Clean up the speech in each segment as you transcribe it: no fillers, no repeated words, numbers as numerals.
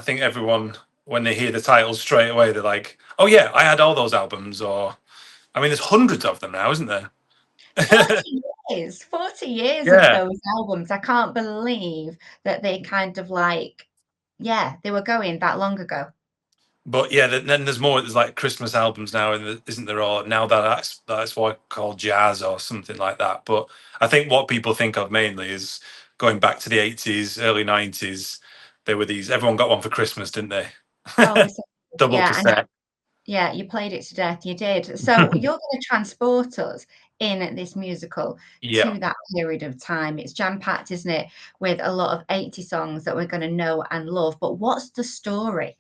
think everyone, when they hear the titles straight away, they're like, "Oh yeah, I had all those albums." Or, I mean, there's hundreds of them now, isn't there? 40 years, 40 years of Yeah. those albums. I can't believe that they kind of like, yeah, they were going that long ago. But yeah, then there's more. There's like Christmas albums now, and isn't there? All now that's what called jazz or something like that. But I think what people think of mainly is going back to the 80s, early 90s. There were these. Everyone got one for Christmas, didn't they? Oh, we said, Double yeah, and cassette. yeah, you played it to death. You did. So you're going to transport us in this musical Yeah. to that period of time. It's jam-packed, isn't it, with a lot of 80 songs that we're going to know and love. But what's the story?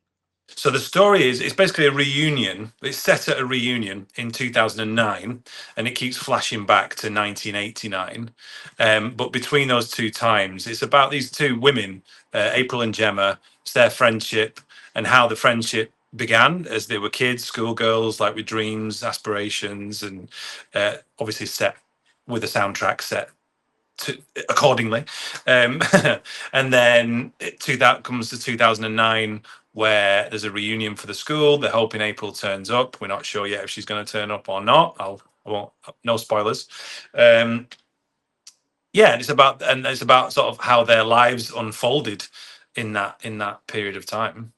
So the story is it's basically a reunion. It's set at a reunion in 2009, and it keeps flashing back to 1989. But between those two times, it's about these two women, April and Gemma. It's their friendship and how the friendship began as they were kids, schoolgirls, like with dreams, aspirations, and obviously set with a soundtrack set accordingly. Um, and then that comes to 2009, where there's a reunion for the school. They're hoping April turns up. We're not sure yet if she's going to turn up or not. I won't. No spoilers. Um, yeah, and it's about sort of how their lives unfolded in that period of time.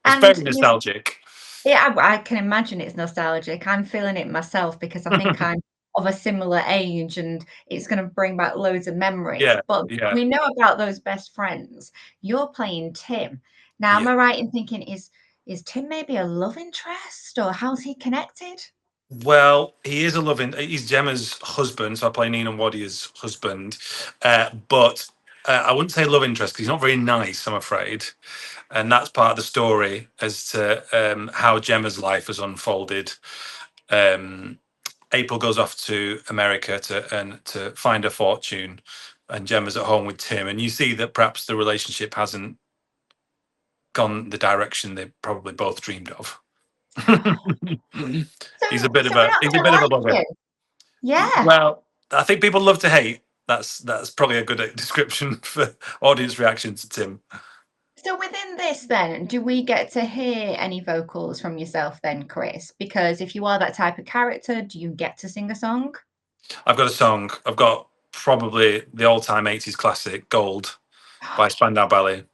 It's And very you, nostalgic. yeah, I can imagine it's nostalgic. I'm feeling it myself because I think I'm of a similar age and it's going to bring back loads of memories. Yeah, But yeah, we know about those best friends. You're playing Tim. Now, am yeah. I right in thinking is Tim maybe a love interest or how's he connected? Well, he is a loving. He's Gemma's husband, so I play Nina Wadia's husband. But I wouldn't say love interest because he's not very nice, I'm afraid. And that's part of the story as to how Gemma's life has unfolded. Um, April goes off to America to find a fortune, and Gemma's at home with Tim. And you see that perhaps the relationship hasn't gone the direction they probably both dreamed of. he's a bit of So we're a not he's a going bit to of a like bugger. you. Yeah. Well, I think people love to hate. That's probably a good description for audience reaction to Tim. So within this then, do we get to hear any vocals from yourself then, Chris? Because if you are that type of character, do you get to sing a song? I've got a song. I've got probably the all-time 80s classic "Gold" by Spandau Ballet,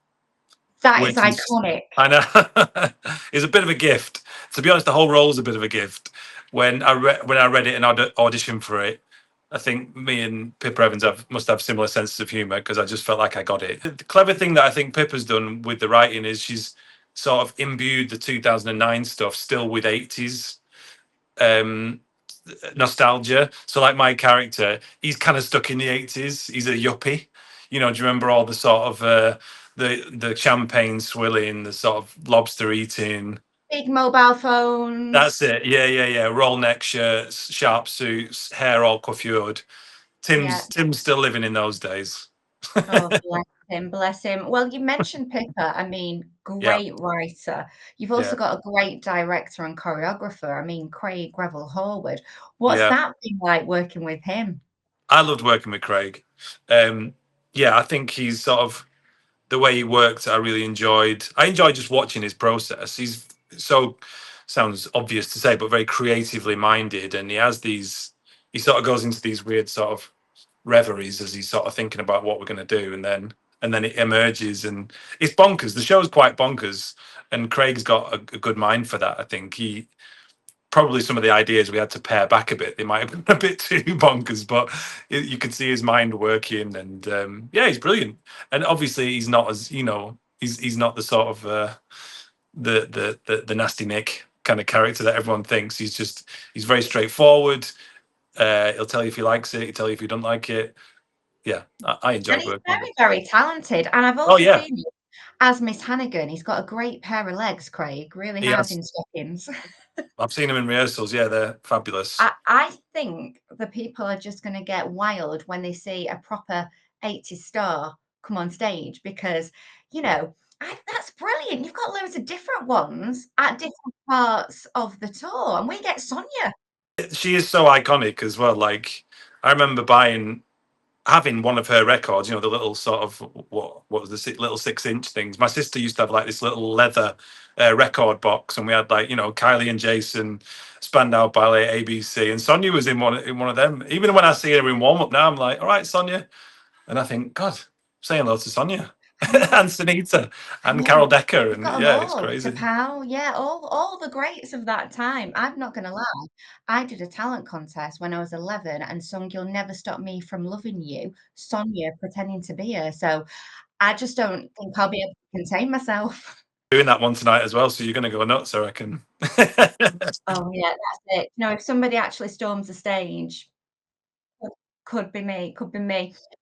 That is which is iconic. I know is a bit of a gift. To be honest, the whole role is a bit of a gift. When I read it and auditioned for it, I think me and Pippa Evans must have similar senses of humour because I just felt like I got it. The clever thing that I think Pippa's done with the writing is she's sort of imbued the 2009 stuff still with 80s um, nostalgia. So, like my character, he's kind of stuck in the 80s. He's a yuppie. Do you remember all the sort of the champagne swilling, the sort of lobster eating? Big mobile That's phones. it. Yeah, yeah, yeah. Roll neck shirts, sharp suits, hair all coiffured. Yeah. Tim's still living in those days. Oh, bless him, bless him. Well, you mentioned Pippa. I mean, Yeah, great writer. You've yeah, also got a great director and choreographer. I mean, Craig Greville Horwood. What's yeah. that been like working with him? I loved working with Craig. Um, yeah, I think he's sort of the way he worked. I really enjoyed. I enjoyed just watching his process. He's so sounds obvious to say, but very creatively minded, and he has these. He sort of goes into these weird sort of reveries as he's sort of thinking about what we're going to do, and then it emerges, and it's bonkers. The show's quite bonkers, and Craig's got a good mind for that. I think he probably some of the ideas we had to pare back a bit. They might have been a bit too bonkers, but you could see his mind working, and yeah, he's brilliant. And obviously, he's not as he's not the sort of the nasty Nick kind of character that everyone thinks. He's very straightforward. He'll tell you if he likes it. He'll tell you if he don't like it. Yeah, I And enjoyed he's working with him. very, very talented. And I've Oh also yeah, seen him as Miss Hannigan. He's got a great pair of legs, Craig. Really he has has. in stockings. I've seen him in rehearsals. Yeah, they're fabulous. I think the people are just going to get wild when they see a proper 80s star come on stage because, that's brilliant. You've got loads of different ones at different parts of the tour, and we get Sonia. She is so iconic as well. Like I remember buying having one of her records, you know, the little sort of what was the little 6-inch things. My sister used to have like this little leather record box, and we had like, you know, Kylie and Jason, Spandau Ballet, ABC, and Sonia was in one of them. Even when I see her in warm up now, I'm like, all right, Sonia, and I think, God, say hello to Sonia I know, and Sunita I and Carol know. Decker, You've got and them yeah, it's all. To crazy. Pow, yeah, all the greats of that time. I'm not gonna lie. I did a talent contest when I was 11 and sung "You'll Never Stop Me From Loving You," Sonia pretending to be her. So I just don't think I'll be able to contain myself. Doing that one tonight as well, so you're going to go nuts, I reckon. Oh yeah, that's it. You know, if somebody actually storms the stage, could could be me, could be me.